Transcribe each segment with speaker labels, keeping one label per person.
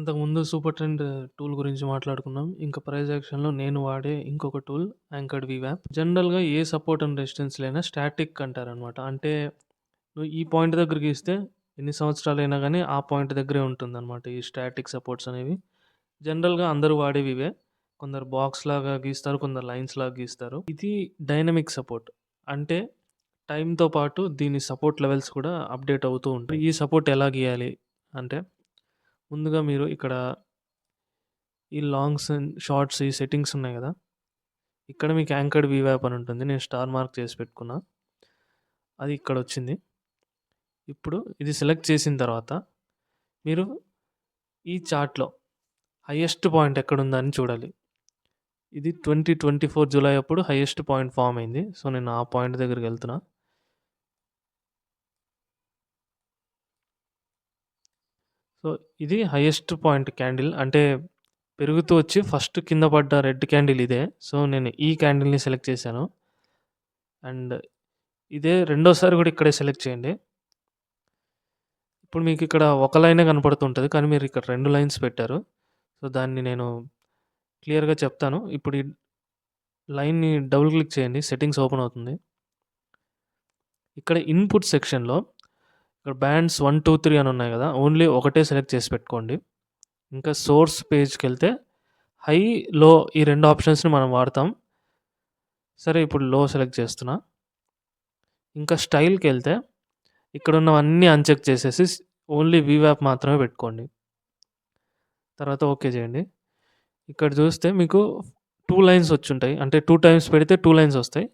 Speaker 1: అంతకుముందు super trend tool గురించి మాట్లాడుకున్నాం. ఇంకా ప్రైజ్ యాక్షన్‌లో నేను వాడే ఇంకొక టూల్ యాంకర్డ్ వీవ్యాప్. జనరల్‌గా ఏ సపోర్ట్ అండ్ రెసిస్టెన్స్ లేనా స్టాటిక్ అంటారనమాట. అంటే నువ్వు ఈ పాయింట్ దగ్గర గీస్తే ఎన్ని సంవత్సరాలైనా గానీ ఆ పాయింట్ దగ్గరే ఉంటుందనమాట ఈ స్టాటిక్ సపోర్ట్స్ అనేవి. జనరల్‌గా అందరూ వాడేవి ఇవే. కొందరు బాక్స్‌లాగా గీస్తారు. కొందరు లైన్స్‌లాగా గీస్తారు. ఇది డైనమిక్ సపోర్ట్. అంటే టైమ్‌తో పాటు దీని సపోర్ట్ లెవెల్స్ కూడా అప్‌డేట్ అవుతూ ఉంటాయి. ఈ సపోర్ట్ ఎలా గీయాలి అంటే ముందుగా మీరు ఇక్కడ ఈ లాంగ్స్ అండ్ షార్ట్స్ ఈ సెట్టింగ్స్ ఉన్నాయి గదా! ఇక్కడ మీకు యాంకర్డ్ వీవ్యాప్ అని ఉంటుంది. నేను స్టార్ మార్క్ చేసి పెట్టుకున్నా. అది ఇక్కడొచ్చింది. ఇప్పుడు ఇది సెలెక్ట్ చేసిన తర్వాత మీరు ఈ చార్ట్‌లో హైయెస్ట్ పాయింట్ ఎక్కడుందా అని చూడాలి. ఇది 2024 జులై అప్పుడు హైయెస్ట్ పాయింట్ ఫార్మ్ అయింది. సో, నేను ఆ పాయింట్ దగ్గరికెళ్తున్నా. సో, ఇది హైయెస్ట్ పాయింట్ క్యాండిల్. అంటే పెరుగుతూ వచ్చి ఫస్ట్ కింద పడ్డ రెడ్ క్యాండిల్ ఇదే. సో, నేను ఈ క్యాండిల్‌ని సెలెక్ట్ చేశాను. అండ్ ఇదే రెండోసారి గూడా ఇక్కడే సెలెక్ట్ చేయండి. ఇప్పుడు మీకిక్కడ ఒక లైనే కనపడుతుంటది. కానీ మీరిక్కడ 2 లైన్స్ పెట్టారు. సో, దాన్ని నేను క్లియర్‌గా చెప్తాను. ఇప్పుడు ఈ లైన్‌ని డబుల్ క్లిక్ చేయండి. సెట్టింగ్స్ ఓపెన్ అవుతుంది. ఇక్కడ ఇన్‌పుట్ సెక్షన్‌లో ఇక్కడ బ్యాండ్స్ 1, 2, 3 అని ఉన్నాయి గదా! ఓన్లీ ఒకటే సెలెక్ట్ చేసి పెట్టుకోండి. ఇంకా సోర్స్ పేజ్‌కెళ్తే హై, లో ఈ 2 ఆప్షన్స్‌ని మనం వాడతాం. సరే ఇప్పుడు లో సెలెక్ట్ చేస్తున్నా. ఇంకా స్టైల్‌కెళ్తే ఇక్కడున్నవన్నీ అన్‌చెక్ చేసేసి ఓన్లీ వీవ్యాప్ మాత్రమే పెట్టుకోండి. తర్వాత ఓకే చేయండి. ఇక్కడ చూస్తే మీకు 2 లైన్స్ వచ్చుంటాయి. అంటే 2 టైమ్స్ పెడితే 2 లైన్స్ వస్తాయి.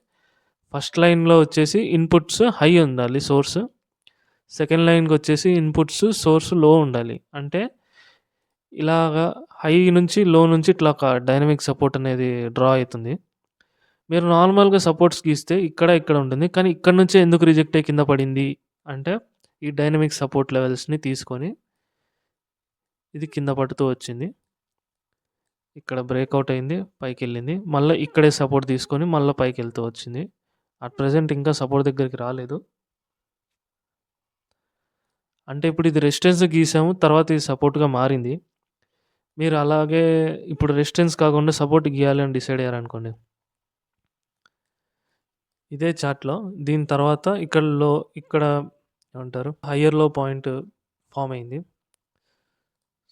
Speaker 1: ఫస్ట్ లైన్‌లో వచ్చేసి ఇన్‌పుట్స్ హై ఉండాలి సోర్స్. సెకండ్ లైన్‌కొచ్చేసి ఇన్‌పుట్స్ సోర్స్ లో ఉండాలి. అంటే ఇలాగా హై నుంచి, లో నుంచి ఇట్లా ఒక డైనమిక్ సపోర్ట్ అనేది డ్రా అయితుంది. మీరు నార్మల్‌గా సపోర్ట్స్ గీస్తే ఇక్కడ, ఇక్కడ ఉంటుంది. కానీ ఇక్కడి నుంచే ఎందుకు రిజెక్ట్ అయ్యి కింద పడింది అంటే ఈ డైనమిక్ సపోర్ట్ లెవెల్స్‌ని తీసుకొని ఇది కింద పడుతూ వచ్చింది. ఇక్కడ బ్రేకౌట్ అయింది. పైకెళ్ళింది. మళ్ళా ఇక్కడే సపోర్ట్ తీసుకొని మళ్ళా పైకెళ్తూ వచ్చింది. అట్ ప్రెజెంట్ ఇంకా సపోర్ట్ దగ్గరికి రాలేదు. అంటే ఇప్పుడు ఇది రెసిస్టెన్స్ గీసాము. తర్వాత ఇది సపోర్ట్‌గా మారింది. మీరు అలాగే ఇప్పుడు రెసిస్టెన్స్ కాకుండా సపోర్ట్ గీయాలి అని డిసైడ్ అయ్యారనుకోండి. ఇదే చార్ట్‌లో దీని తర్వాత ఇక్కడ ఏమంటారు హైయర్ లో పాయింట్ ఫార్మ్ అయింది.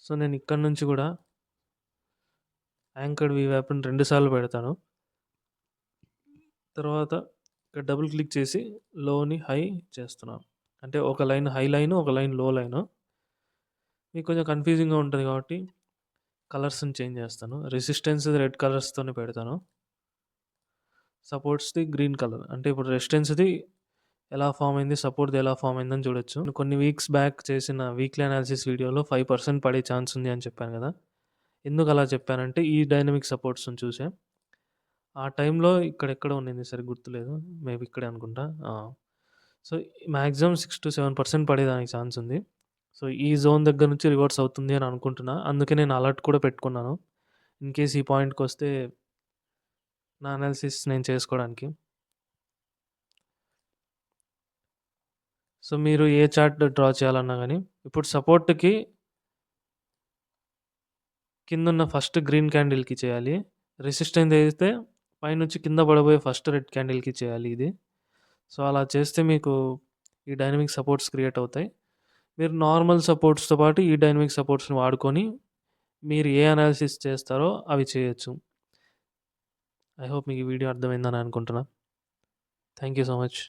Speaker 1: సో, నేను ఇక్కడి నుంచి గూడా యాంకర్డ్ వీవ్యాప్‌ని 2 సార్లు పెడతాను. తర్వాత ఇక్కడ డబుల్ క్లిక్ చేసి లోని హై చేస్తున్నాను. అంటే ఒక లైన్ హై లైను, ఒక లైన్ లో లైను. మీకు కొంచెం కన్‌ఫ్యూజింగ్‌గా ఉంటది కాబట్టి కలర్స్‌ని చేంజ్ చేస్తాను. రెసిస్టెన్స్‌ది రెడ్ కలర్స్‌తోనే పెడతాను. సపోర్ట్స్‌ది గ్రీన్ కలర్. అంటే ఇప్పుడు రెసిస్టెన్స్‌ది ఎలా ఫార్మ్ అయింది, సపోర్ట్‌ది ఎలా ఫార్మ్ అయిందని చూడొచ్చు. కొన్ని వీక్స్ బ్యాక్ చేసిన వీక్లీ అనాలిసిస్ వీడియోలో 5% పడే ఛాన్స్ ఉంది అని చెప్పాను గదా! ఎందుకు అలా చెప్పానంటే ఈ డైనమిక్ సపోర్ట్స్‌ని చూసే. ఆ టైంలో ఇక్కడెక్కడో ఉండింది సరిగ్గా గుర్తులేదు. మేబీ ఇక్కడే అనుకుంటా. సో, మాక్సిమం 6-7% పడేదానికి ఛాన్స్ ఉంది. సో, ఈ జోన్ దగ్గర నుంచి రివర్స్ అవుతుంది అని అనుకుంటున్నా. అందుకే నేను అలర్ట్ కూడా పెట్టుకున్నాను. ఇన్‌కేస్ ఈ పాయింట్‌కొస్తే నా అనాలిసిస్ నేను చేసుకోవడానికి. సో, మీరు ఏ చార్ట్ డ్రా చేయాలన్నా గానీ, ఇప్పుడు సపోర్ట్‌కి కిందున్న ఫస్ట్ గ్రీన్ క్యాండిల్‌కి చేయాలి. రెసిస్టెన్స్ అయితే పైనుంచి కింద పడబోయే ఫస్ట్ రెడ్ క్యాండిల్‌కి చేయాలి ఇది. సో, అలా చేస్తే మీకు ఈ డైనమిక్ సపోర్ట్స్ క్రియేట్ అవుతాయి. మీరు నార్మల్ సపోర్ట్స్‌తో పాటు ఈ డైనమిక్ సపోర్ట్స్‌ని వాడుకొని మీరు ఏ అనాలిసిస్ చేస్తారో అవి చేయొచ్చు. ఐ హోప్ మీకు ఈ వీడియో అర్థమైందని అనుకుంటున్నా. Thank you so much.